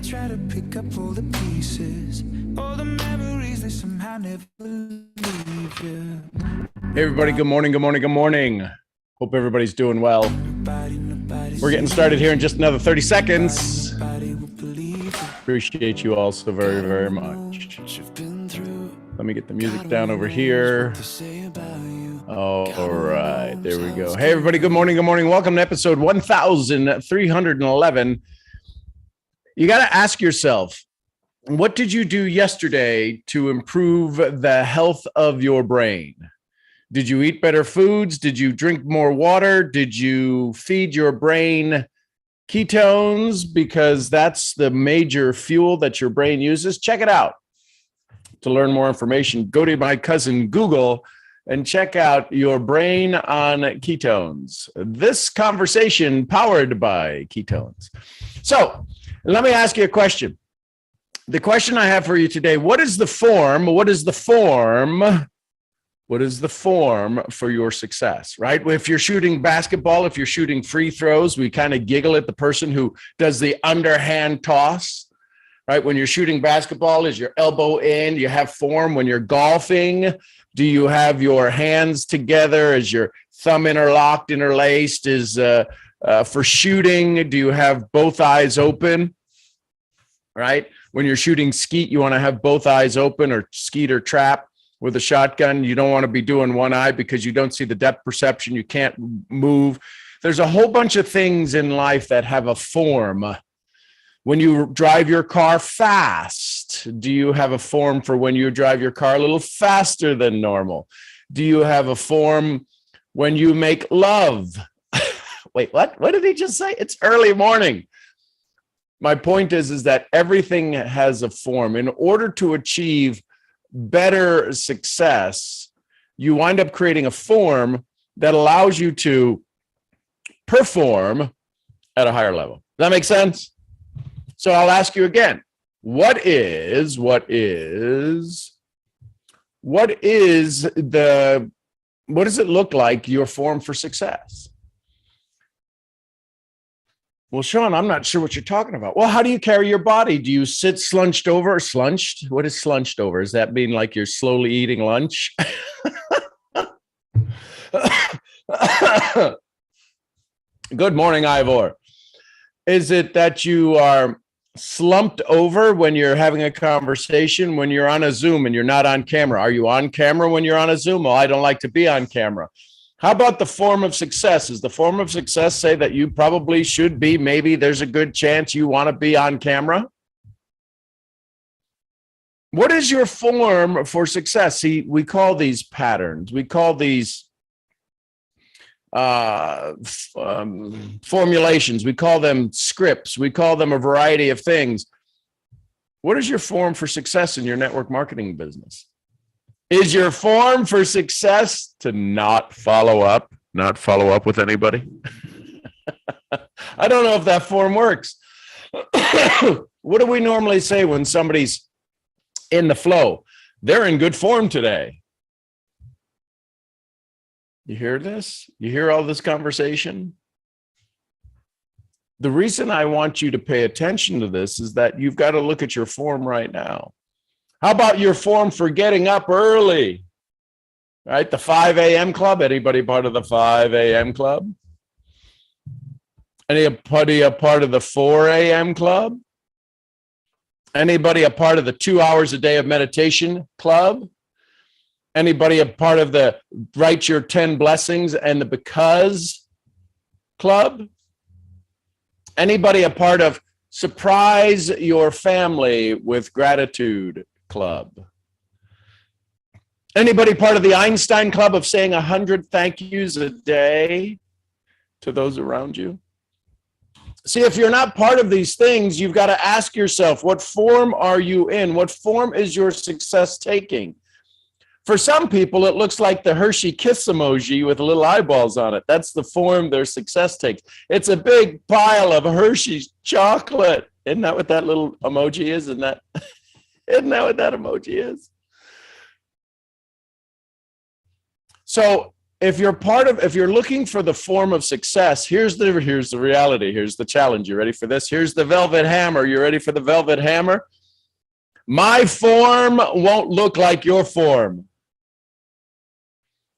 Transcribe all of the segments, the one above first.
try to pick up all the pieces, all the memories they somehow never leave you. Hey everybody, good morning, good morning, good morning. Hope everybody's doing well. We're getting started here in just another 30 seconds. Appreciate you all so very, very much. Let me get the music down over here. All right, there we go. Hey everybody, good morning, good morning. Welcome to episode 1311. You got to ask yourself, what did you do yesterday to improve the health of your brain? Did you eat better foods? Did you drink more water? Did you feed your brain ketones? Because that's the major fuel that your brain uses. Check it out. To learn more information, go to my cousin Google and check out your brain on ketones. This conversation powered by ketones. So let me ask you a question. The question I have for you today, what is the form for your success, right? If you're shooting basketball, if you're shooting free throws, we kind of giggle at the person who does the underhand toss, right? When you're shooting basketball, is your elbow in? You have form. When you're golfing, do you have your hands together? Is your thumb interlocked, interlaced? Is for shooting, do you have both eyes open, right? When you're shooting skeet, you want to have both eyes open, or skeet or trap. With a shotgun, you don't want to be doing one eye because you don't see the depth perception. You can't move. There's a whole bunch of things in life that have a form. When you drive your car fast, do you have a form for when you drive your car a little faster than normal? Do you have a form when you make love? Wait, what? What did he just say? It's early morning. My point is that everything has a form. In order to achieve better success, you wind up creating a form that allows you to perform at a higher level. Does that make sense? So I'll ask you again, what does it look like, your form for success? Well, Sean, I'm not sure what you're talking about. Well, how do you carry your body? Do you sit slunched over or slunched? What is slunched over? Does that mean like you're slowly eating lunch? Good morning, Ivor. Is it that you are slumped over when you're having a conversation, when you're on a Zoom and you're not on camera? Are you on camera when you're on a Zoom? Well, I don't like to be on camera. How about the form of success? Is the form of success say that you probably should be, maybe there's a good chance you want to be on camera? What is your form for success? See, we call these patterns. We call these formulations. We call them scripts. We call them a variety of things. What is your form for success in your network marketing business? Is your form for success to not follow up with anybody? I don't know if that form works. What do we normally say when somebody's in the flow? They're in good form today. You hear this? You hear all this conversation? The reason I want you to pay attention to this is that you've got to look at your form right now. How about your form for getting up early? Right? The 5 a.m. club. Anybody part of the 5 a.m. club? Anybody a part of the 4 a.m. club? Anybody a part of the 2 hours a day of meditation club? Anybody a part of the write your 10 blessings and the because club? Anybody a part of surprise your family with gratitude club? Anybody part of the Einstein club of saying 100 thank yous a day to those around you? See, if you're not part of these things, you've got to ask yourself, what form are you in? What form is your success taking? For some people, it looks like the Hershey kiss emoji with little eyeballs on it. That's the form their success takes. It's a big pile of Hershey's chocolate. Isn't that what that little emoji is? Isn't that what that emoji is? So if you're looking for the form of success, here's the reality. Here's the challenge. You ready for this? Here's the velvet hammer. You ready for the velvet hammer? My form won't look like your form.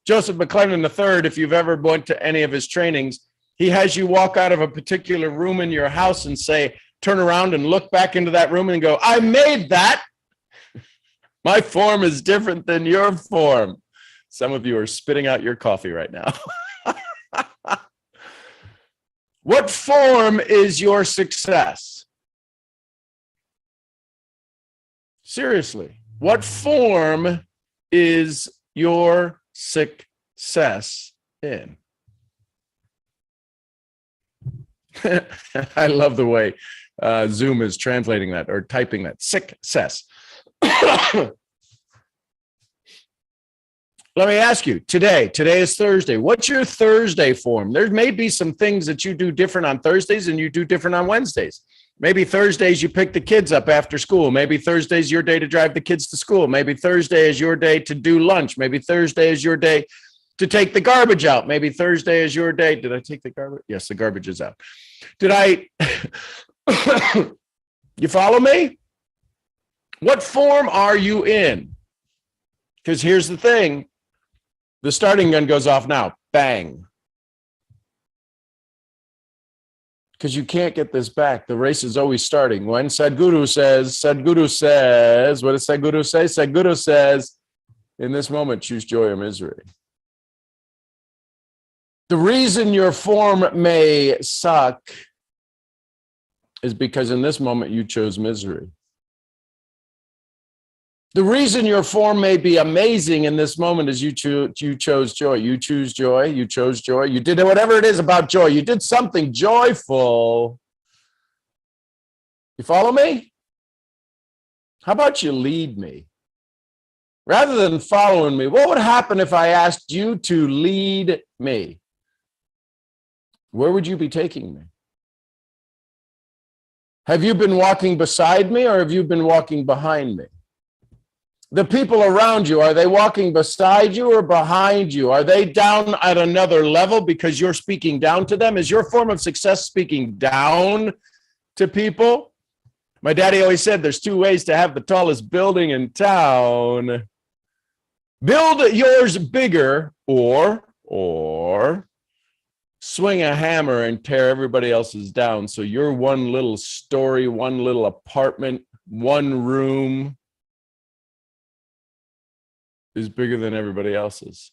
Joseph McClendon III, if you've ever went to any of his trainings, he has you walk out of a particular room in your house and say, turn around and look back into that room and go, I made that. My form is different than your form. Some of you are spitting out your coffee right now. What form is your success? Seriously, what form is your success in? I love the way Zoom is translating that or typing that. Success. Let me ask you, today is Thursday. What's your Thursday form? There may be some things that you do different on Thursdays and you do different on Wednesdays. Maybe Thursdays you pick the kids up after school. Maybe Thursday's your day to drive the kids to school. Maybe Thursday is your day to do lunch. Maybe Thursday is your day to take the garbage out. Maybe Thursday is your day. Did I take the garbage? Yes, the garbage is out. Did I? You follow me? What form are you in? Because here's the thing. The starting gun goes off now. Bang. Because you can't get this back. The race is always starting. When Sadhguru says, what does Sadhguru say? Sadhguru says, in this moment, choose joy or misery. The reason your form may suck is because in this moment you chose misery. The reason your form may be amazing in this moment is you chose joy. You choose joy. You chose joy. You did whatever it is about joy. You did something joyful. You follow me? How about you lead me? Rather than following me, what would happen if I asked you to lead me? Where would you be taking me? Have you been walking beside me or have you been walking behind me? The people around you, are they walking beside you or behind you? Are they down at another level because you're speaking down to them? Is your form of success speaking down to people? My daddy always said there's two ways to have the tallest building in town. Build yours bigger or swing a hammer and tear everybody else's down. So your one little story, one little apartment, one room is bigger than everybody else's.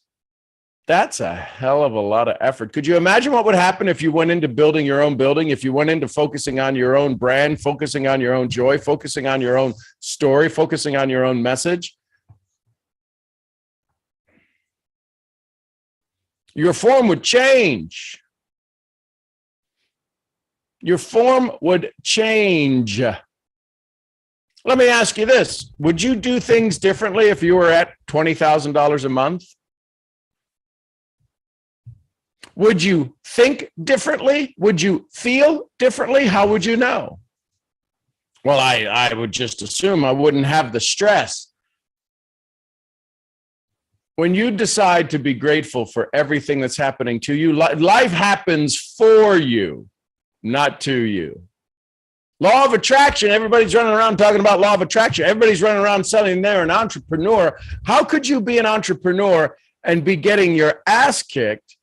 That's a hell of a lot of effort. Could you imagine what would happen if you went into building your own building, if you went into focusing on your own brand, focusing on your own joy, focusing on your own story, focusing on your own message? Your form would change. Your form would change. Let me ask you this. Would you do things differently if you were at $20,000 a month? Would you think differently? Would you feel differently? How would you know? Well, I would just assume I wouldn't have the stress. When you decide to be grateful for everything that's happening to you, life happens for you, not to you. Law of attraction, everybody's running around talking about law of attraction. Everybody's running around selling they're an entrepreneur. How could you be an entrepreneur and be getting your ass kicked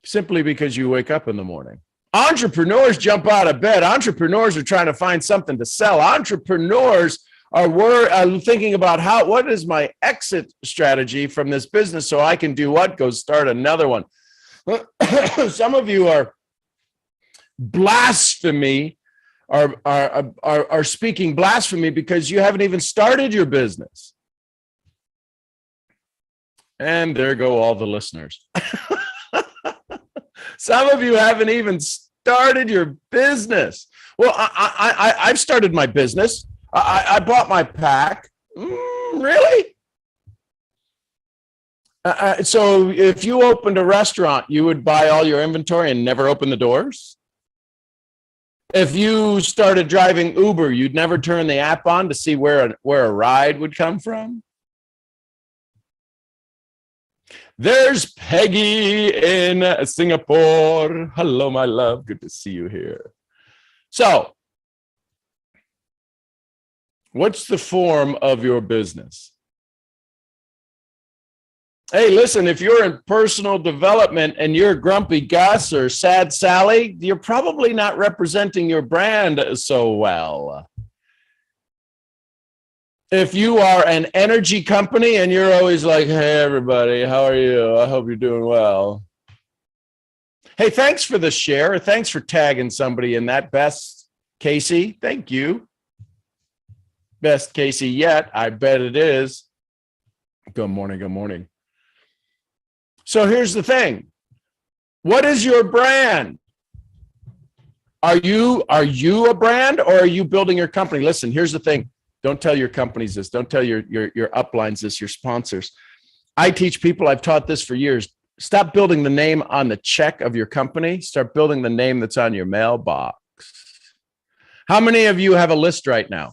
simply because you wake up in the morning? Entrepreneurs jump out of bed. Entrepreneurs are trying to find something to sell. Entrepreneurs are thinking about what is my exit strategy from this business so I can do what? Go start another one. Some of you are blasphemy. Are speaking blasphemy because you haven't even started your business. And there go all the listeners. Some of you haven't even started your business. Well, I've started my business. I bought my pack. Really? So if you opened a restaurant, you would buy all your inventory and never open the doors? If you started driving Uber, you'd never turn the app on to see where a ride would come from? There's Peggy in Singapore. Hello, my love. Good to see you here. So, what's the form of your business? Hey, listen, if you're in personal development and you're Grumpy Gus or Sad Sally, you're probably not representing your brand so well. If you are an energy company and you're always like, hey, everybody, how are you? I hope you're doing well. Hey, thanks for the share. Thanks for tagging somebody in that. Best Casey, thank you. Best Casey yet. I bet it is. Good morning. Good morning. So here's the thing. What is your brand? Are you a brand, or are you building your company? Listen, here's the thing. Don't tell your companies this. Don't tell your uplines this, your sponsors. I teach people, I've taught this for years. Stop building the name on the check of your company. Start building the name that's on your mailbox. How many of you have a list right now?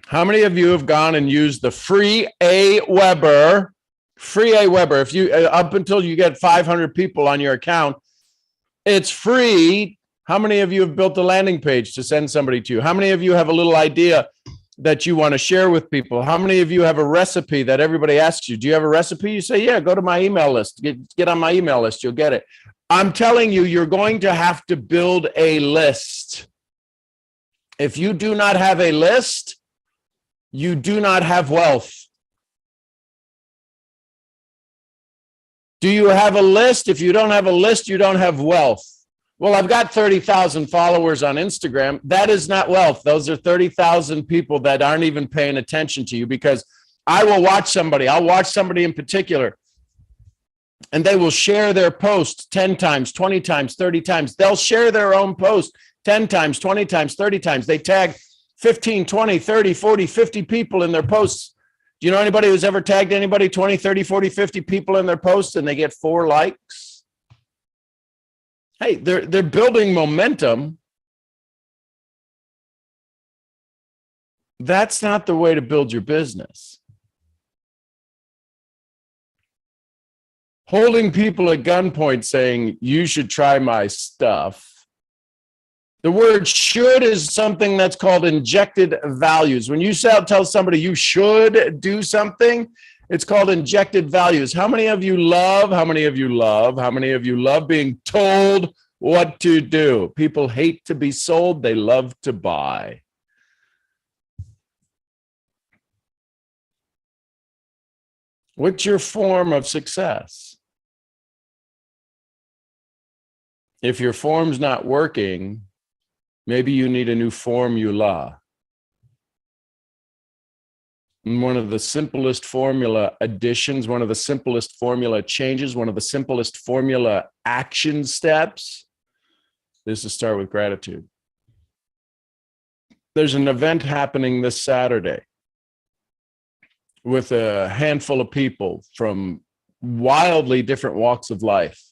How many of you have gone and used the free Aweber? Free Aweber. If you, up until you get 500 people on your account, it's free. How many of you have built a landing page to send somebody to you? How many of you have a little idea that you want to share with people? How many of you have a recipe that everybody asks you? Do you have a recipe? You say, yeah, go to my email list. Get on my email list. You'll get it. I'm telling you, you're going to have to build a list. If you do not have a list, you do not have wealth. Do you have a list? If you don't have a list, you don't have wealth. Well, I've got 30,000 followers on Instagram. That is not wealth. Those are 30,000 people that aren't even paying attention to you, because I will watch somebody. I'll watch somebody in particular, and they will share their post 10 times, 20 times, 30 times. They'll share their own post 10 times, 20 times, 30 times. They tag 15, 20, 30, 40, 50 people in their posts. Do you know anybody who's ever tagged anybody, 20, 30, 40, 50 people in their posts, and they get 4 likes? Hey, they're building momentum. That's not the way to build your business. Holding people at gunpoint saying, you should try my stuff. The word should is something that's called injected values. When you tell somebody you should do something, it's called injected values. How many of you love being told what to do? People hate to be sold. They love to buy. What's your form of success? If your form's not working, maybe you need a new formula. And one of the simplest formula additions, one of the simplest formula changes, one of the simplest formula action steps is to start with gratitude. There's an event happening this Saturday with a handful of people from wildly different walks of life.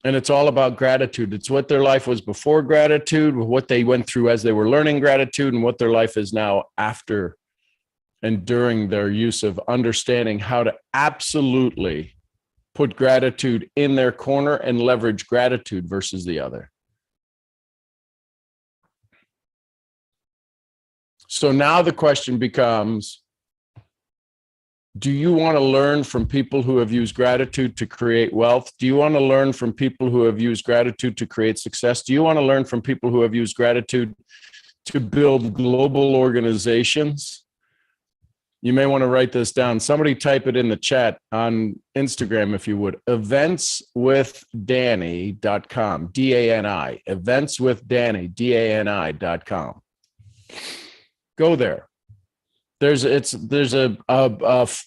And it's all about gratitude. It's what their life was before gratitude, what they went through as they were learning gratitude, and what their life is now after and during their use of understanding how to absolutely put gratitude in their corner and leverage gratitude versus the other. So now the question becomes, do you want to learn from people who have used gratitude to create wealth? Do you want to learn from people who have used gratitude to create success? Do you want to learn from people who have used gratitude to build global organizations? You may want to write this down. Somebody type it in the chat on Instagram, if you would. Eventswithdanny.com, D-A-N-I. Eventswithdanny, D-A-N-I.com. Go there. There's a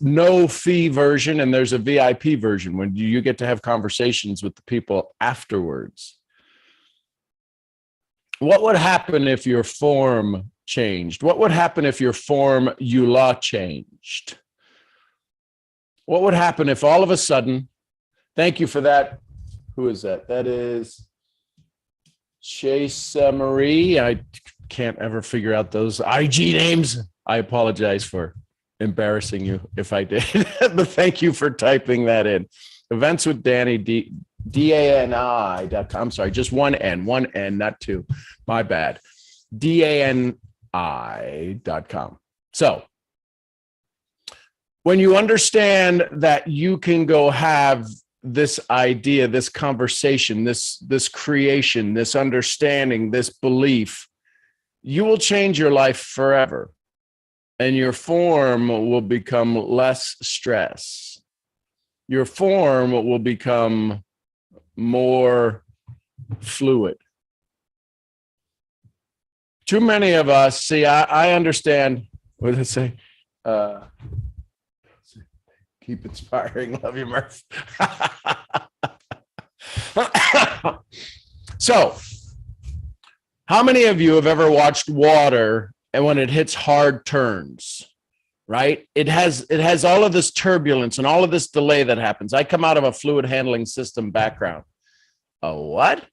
no fee version, and there's a VIP version when you get to have conversations with the people afterwards. What would happen if your form changed? What would happen if your formula changed? What would happen if all of a sudden, thank you for that. Who is that? That is Chase Marie. I can't ever figure out those IG names. I apologize for embarrassing you if I did, but thank you for typing that in. Events with Danny, DANI.com. I'm sorry, just one N, not two. My bad. DANI.com. So when you understand that you can go have this idea, this conversation, this creation, this understanding, this belief, you will change your life forever. And your form will become less stress. Your form will become more fluid. Too many of us, see, I understand, what did it say? Keep inspiring. Love you, Murph. So, how many of you have ever watched water and when it hits hard turns, right? It has all of this turbulence and all of this delay that happens. I come out of a fluid handling system background. A what?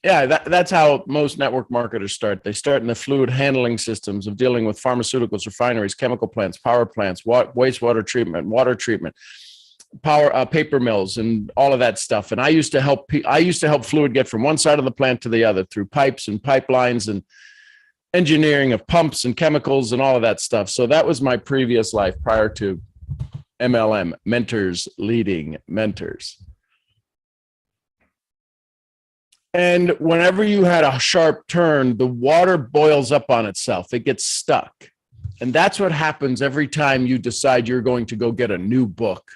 Yeah, that's how most network marketers start. They start in the fluid handling systems of dealing with pharmaceuticals, refineries, chemical plants, power plants, wastewater treatment, water treatment, power paper mills, and all of that stuff. And I used to help fluid get from one side of the plant to the other through pipes and pipelines and engineering of pumps and chemicals and all of that stuff. So that was my previous life prior to MLM, mentors leading mentors. And whenever you had a sharp turn, the water boils up on itself. It gets stuck. And that's what happens every time you decide you're going to go get a new book.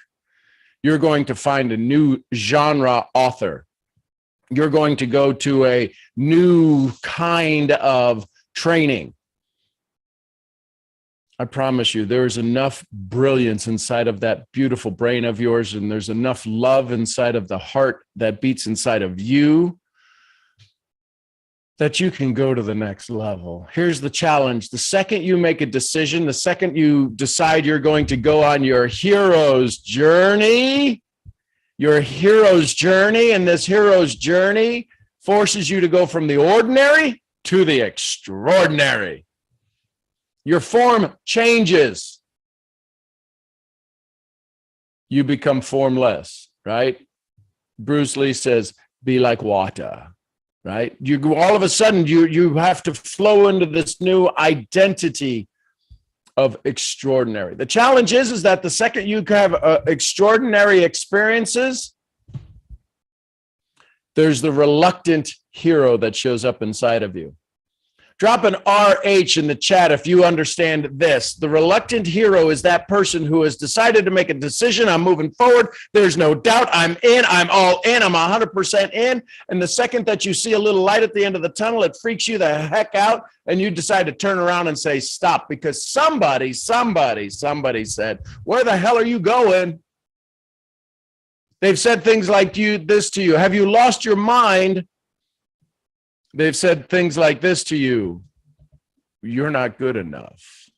You're going to find a new genre author. You're going to go to a new kind of training. I promise you, there's enough brilliance inside of that beautiful brain of yours, and there's enough love inside of the heart that beats inside of you that you can go to the next level. Here's the challenge. The second you make a decision, the second you decide you're going to go on your hero's journey, and this hero's journey forces you to go from the ordinary to the extraordinary. Your form changes. You become formless, right? Bruce Lee says, be like water, right? You go, all of a sudden, you have to flow into this new identity of extraordinary. The challenge is that the second you have extraordinary experiences, there's the reluctant hero that shows up inside of you. Drop an RH in the chat if you understand this. The reluctant hero is that person who has decided to make a decision. I'm moving forward. There's no doubt. I'm in. I'm all in. I'm 100% in. And the second that you see a little light at the end of the tunnel, it freaks you the heck out. And you decide to turn around and say, stop, because somebody said, where the hell are you going? They've said things like this to you. Have you lost your mind? They've said things like this to you. You're not good enough.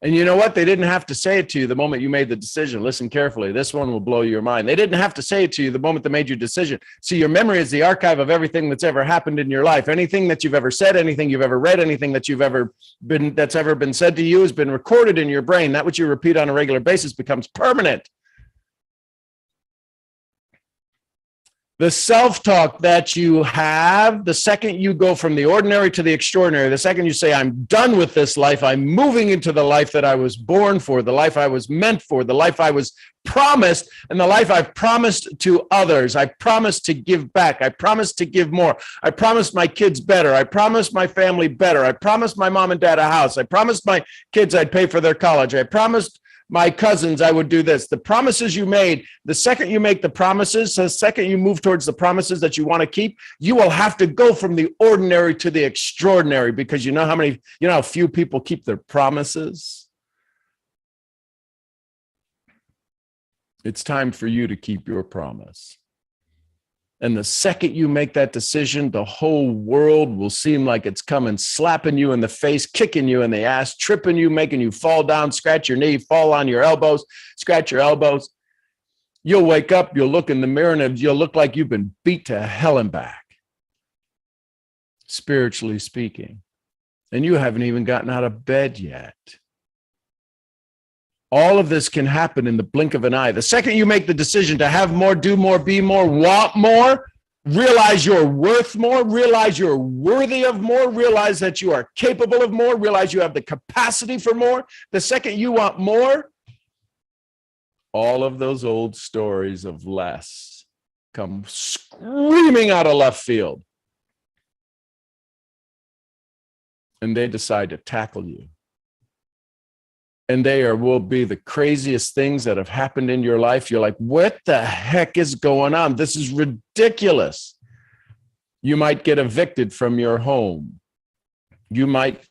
And you know what? They didn't have to say it to you the moment you made the decision. Listen carefully. This one will blow your mind. They didn't have to say it to you the moment they made your decision. See, your memory is the archive of everything that's ever happened in your life. Anything that you've ever said, anything you've ever read, anything that that's ever been said to you has been recorded in your brain. That which you repeat on a regular basis becomes permanent. The self-talk that you have, the second you go from the ordinary to the extraordinary, the second you say, I'm done with this life, I'm moving into the life that I was born for, the life I was meant for, the life I was promised, and the life I've promised to others. I promised to give back. I promised to give more. I promised my kids better. I promised my family better. I promised my mom and dad a house. I promised my kids I'd pay for their college. I promised my cousins I would do this. The promises you made, the second you make the promises, the second you move towards the promises that you want to keep, you will have to go from the ordinary to the extraordinary, because you know how few people keep their promises. It's time for you to keep your promise. And the second you make that decision, the whole world will seem like it's coming, slapping you in the face, kicking you in the ass, tripping you, making you fall down, scratch your knee, fall on your elbows, scratch your elbows. You'll wake up, you'll look in the mirror, and you'll look like you've been beat to hell and back, spiritually speaking. And you haven't even gotten out of bed yet. All of this can happen in the blink of an eye. The second you make the decision to have more, do more, be more, want more, realize you're worth more, realize you're worthy of more, realize that you are capable of more, realize you have the capacity for more. The second you want more, all of those old stories of less come screaming out of left field. And they decide to tackle you. And will be the craziest things that have happened in your life. You're like, what the heck is going on? This is ridiculous. You might get evicted from your home. You might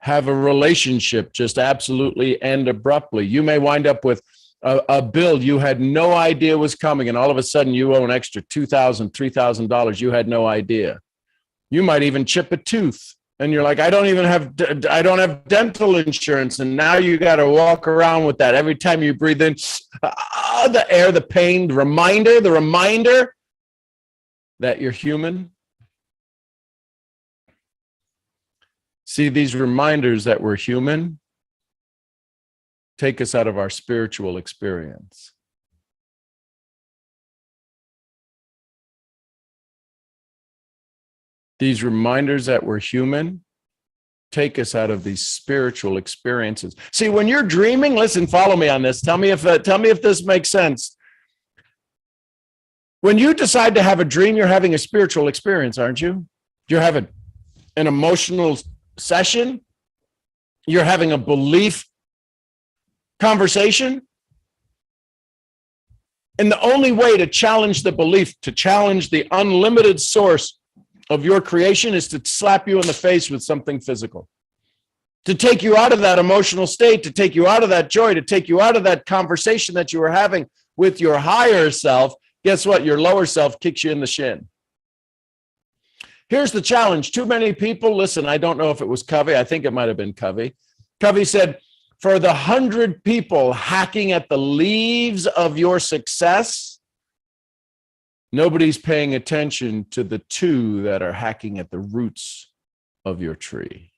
have a relationship just absolutely end abruptly. You may wind up with a bill you had no idea was coming, and all of a sudden you owe an extra $2,000, $3,000 you had no idea. You might even chip a tooth. And you're like, I don't have dental insurance. And now you got to walk around with that every time you breathe in, the air, the pain, the reminder that you're human. See, these reminders that we're human take us out of our spiritual experience. These reminders that we're human take us out of these spiritual experiences. See, when you're dreaming, listen, follow me on this. Tell me if this makes sense. When you decide to have a dream, you're having a spiritual experience, aren't you? You're having an emotional session. You're having a belief conversation. And the only way to challenge the belief, to challenge the unlimited source of your creation, is to slap you in the face with something physical, to take you out of that emotional state, to take you out of that joy, to take you out of that conversation that you were having with your higher self. Guess what? Your lower self kicks you in the shin. Here's the challenge. Too many people, listen, I don't know if it was Covey. I think it might have been Covey. Covey said, for the 100 people hacking at the leaves of your success, nobody's paying attention to the 2 that are hacking at the roots of your tree.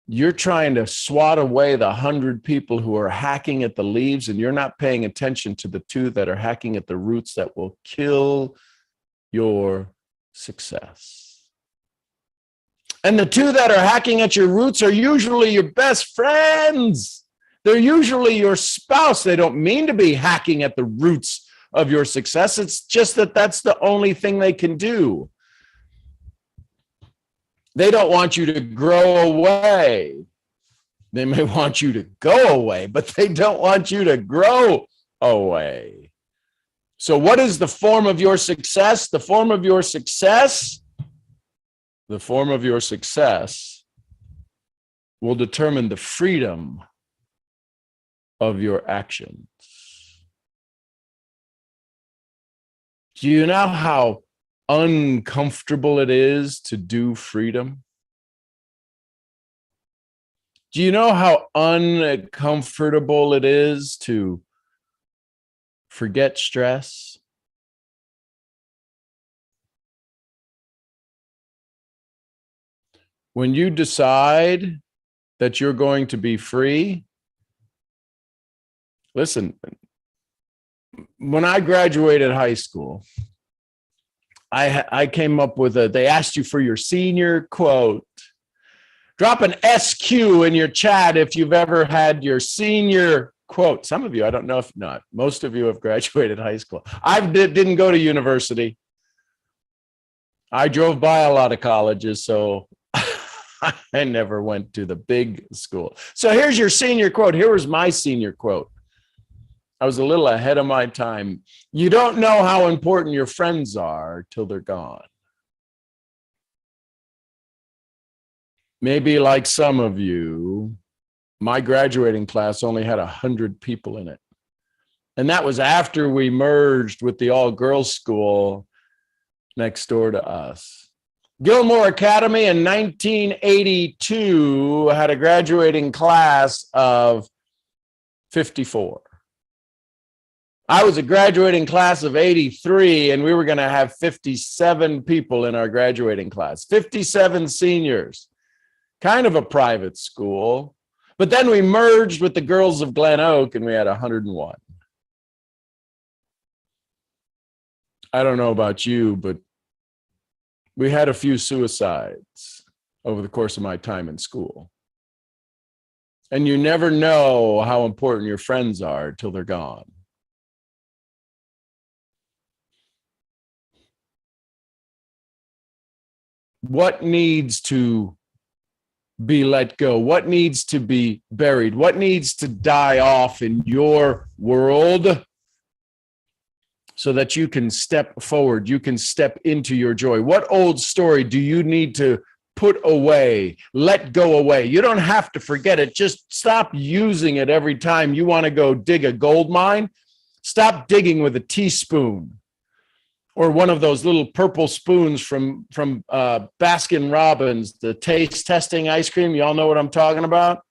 You're trying to swat away the 100 people who are hacking at the leaves, and you're not paying attention to the 2 that are hacking at the roots that will kill your success. And the 2 that are hacking at your roots are usually your best friends. They're usually your spouse. They don't mean to be hacking at the roots of your success. It's just that that's the only thing they can do. They don't want you to grow away. They may want you to go away, but they don't want you to grow away. So what is the form of your success? The form of your success will determine the freedom of your actions. Do you know how uncomfortable it is to do freedom? Do you know how uncomfortable it is to forget stress? When you decide that you're going to be free, listen, when I graduated high school, I came up with they asked you for your senior quote. Drop an SQ in your chat if you've ever had your senior quote. Some of you, I don't know if not. Most of you have graduated high school. I didn't go to university. I drove by a lot of colleges, so I never went to the big school. So here's your senior quote. Here was my senior quote. I was a little ahead of my time. You don't know how important your friends are till they're gone. Maybe like some of you, my graduating class only had 100 people in it. And that was after we merged with the all-girls school next door to us. Gilmore Academy in 1982 had a graduating class of 54. I was a graduating class of 83, and we were going to have 57 people in our graduating class, 57 seniors. kind of a private school. But then we merged with the girls of Glen Oak and we had 101. I don't know about you, but we had a few suicides over the course of my time in school. And you never know how important your friends are till they're gone. What needs to be let go? What needs to be buried? What needs to die off in your world so that you can step forward, you can step into your joy? What old story do you need to put away, let go away? You don't have to forget it. Just stop using it every time you want to go dig a gold mine. Stop digging with a teaspoon or one of those little purple spoons from Baskin Robbins, the taste testing ice cream. You all know what I'm talking about?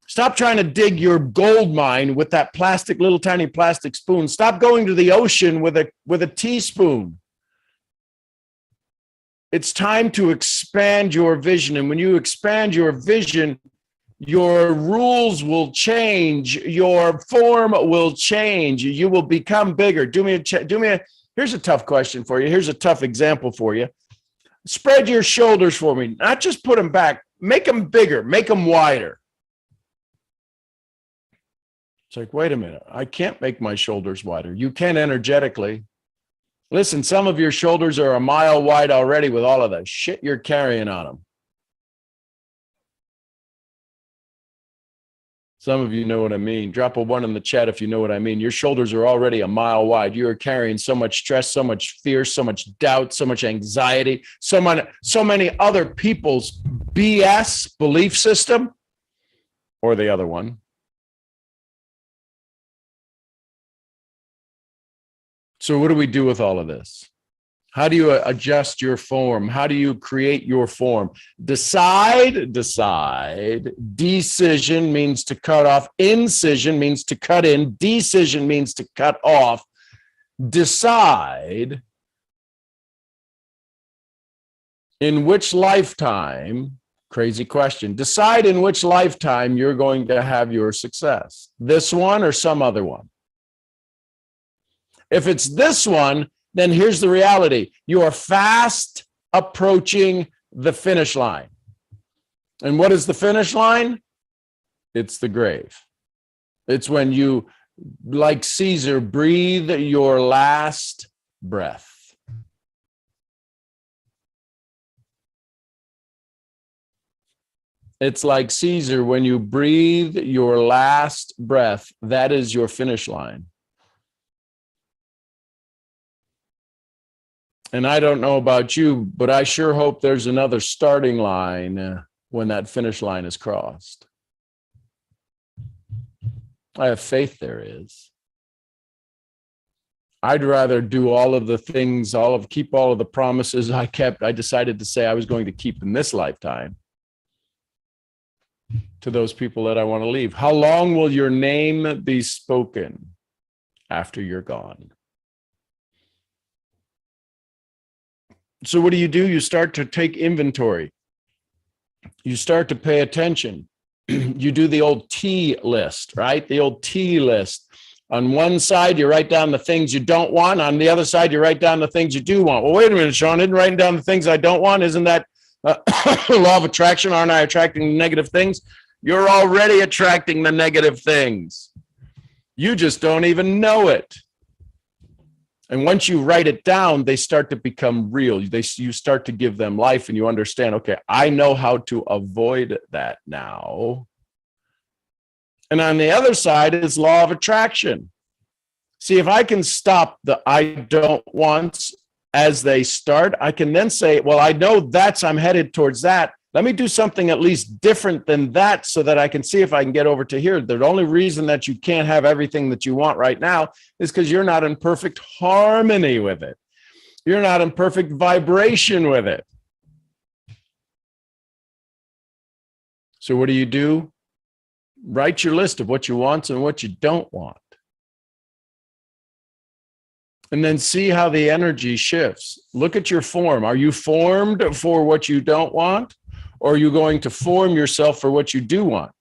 Stop trying to dig your gold mine with that plastic, little tiny plastic spoon. Stop going to the ocean with a teaspoon. It's time to expand your vision. And when you expand your vision, your rules will change. Your form will change. You will become bigger. Here's a tough question for you. Here's a tough example for you. Spread your shoulders for me. Not just put them back. Make them bigger. Make them wider. It's like, wait a minute. I can't make my shoulders wider. You can energetically. Listen, some of your shoulders are a mile wide already with all of the shit you're carrying on them. Some of you know what I mean. Drop a 1 in the chat if you know what I mean. Your shoulders are already a mile wide. You are carrying so much stress, so much fear, so much doubt, so much anxiety, so many other people's BS belief system, or the other one. So what do we do with all of this? How do you adjust your form? How do you create your form? Decide. Decision means to cut off. Incision means to cut in. Decision means to cut off. Decide in which lifetime, crazy question, decide in which lifetime you're going to have your success. This one or some other one. If it's this one, then here's the reality. You are fast approaching the finish line. And what is the finish line? It's the grave. It's when you, like Caesar, breathe your last breath. It's like Caesar, when you breathe your last breath, that is your finish line. And I don't know about you, but I sure hope there's another starting line when that finish line is crossed. I have faith there is. I'd rather do all of the things, keep all of the promises I decided to say I was going to keep in this lifetime to those people that I want to leave. How long will your name be spoken after you're gone? So what do? You start to take inventory. You start to pay attention. You do the old T list, right? The old T list. On one side, you write down the things you don't want. On the other side, you write down the things you do want. Well, wait a minute, Sean, isn't writing down the things I don't want, isn't that law of attraction? Aren't I attracting negative things? You're already attracting the negative things. You just don't even know it. And once you write it down, they start to become real. You start to give them life, and you understand, okay, I know how to avoid that now. And on the other side is law of attraction. See, if I can stop the I don't wants as they start, I can then say, well, I know I'm headed towards that. Let me do something at least different than that so that I can see if I can get over to here. The only reason that you can't have everything that you want right now is because you're not in perfect harmony with it. You're not in perfect vibration with it. So what do? Write your list of what you want and what you don't want. And then see how the energy shifts. Look at your form. Are you formed for what you don't want? or are you going to form yourself for what you do want?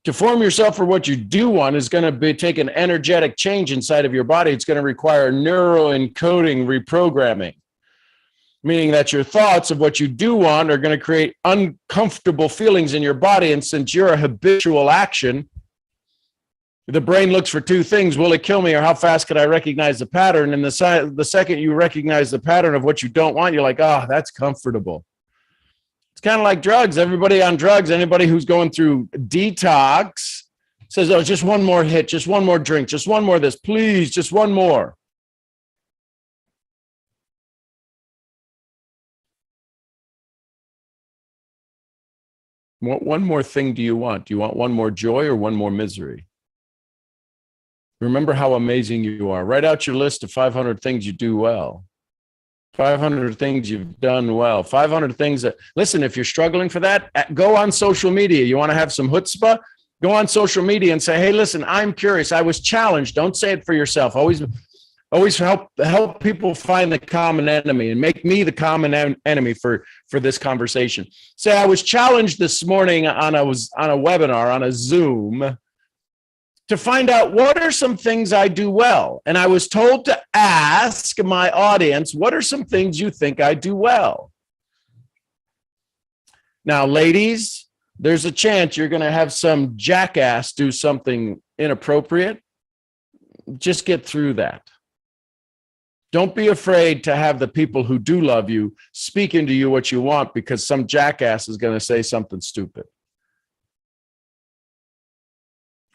To form yourself for what you do want is going to take an energetic change inside of your body. It's going to require neuroencoding reprogramming, meaning that your thoughts of what you do want are going to create uncomfortable feelings in your body. And since you're a habitual action, the brain looks for two things: will it kill me, or how fast could I recognize the pattern? And the second you recognize the pattern of what you don't want, you're like, oh, that's comfortable. It's kind of like drugs. Everybody on drugs, anybody who's going through detox says, oh, just one more hit, just one more drink, just one more of this, please, just one more. What one more thing do you want? Do you want one more joy or one more misery? Remember how amazing you are. Write out your list of 500 things you do well. 500 things you've done well. 500 things that, listen, if you're struggling for that, go on social media. You want to have some chutzpah? Go on social media and say, hey, listen, I'm curious. I was challenged. Don't say it for yourself. Always help people find the common enemy and make me the common enemy for this conversation. Say, I was challenged this morning on a webinar, on a Zoom, to find out what are some things I do well. And I was told to ask my audience, what are some things you think I do well? Now, ladies, there's a chance you're going to have some jackass do something inappropriate. Just get through that. Don't be afraid to have the people who do love you speak into you what you want, because some jackass is going to say something stupid.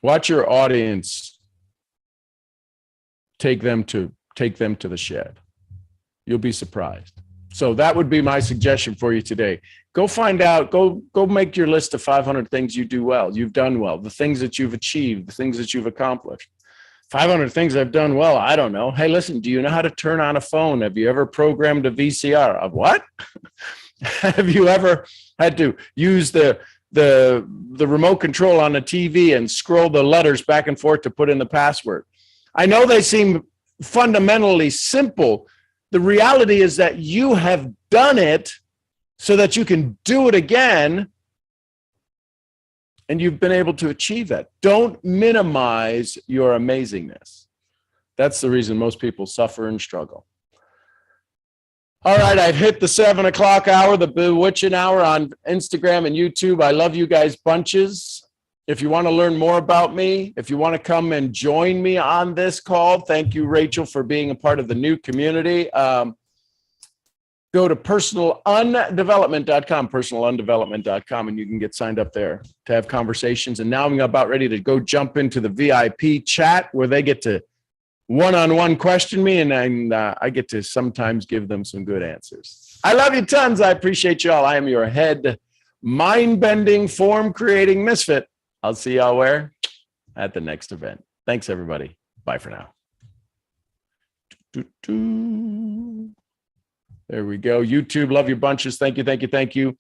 Watch your audience take them to the shed. You'll be surprised. So that would be my suggestion for you today. Go find out, go make your list of 500 things you do well, you've done well, the things that you've achieved, the things that you've accomplished. 500 things I've done well, I don't know. Hey, listen, do you know how to turn on a phone? Have you ever programmed a VCR? Of what? Have you ever had to use the remote control on the TV and scroll the letters back and forth to put in the password? I know they seem fundamentally simple. The reality is that you have done it so that you can do it again, and you've been able to achieve that. Don't minimize your amazingness. That's the reason most people suffer and struggle. All right, I've hit the 7 o'clock hour, the bewitching hour on Instagram and YouTube. I love you guys bunches. If you want to learn more about me, if you want to come and join me on this call, thank you, Rachel, for being a part of the new community. Go to personalundevelopment.com, and you can get signed up there to have conversations. And now I'm about ready to go jump into the VIP chat where they get to one-on-one question me, and I get to sometimes give them some good answers. I love you tons. I appreciate you all. I am your head mind-bending, form-creating misfit. I'll see y'all where? At the next event. Thanks, everybody. Bye for now. There we go. YouTube, love you bunches. Thank you, thank you, thank you.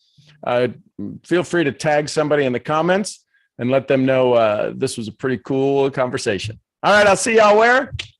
Feel free to tag somebody in the comments and let them know this was a pretty cool conversation. All right, I'll see y'all where?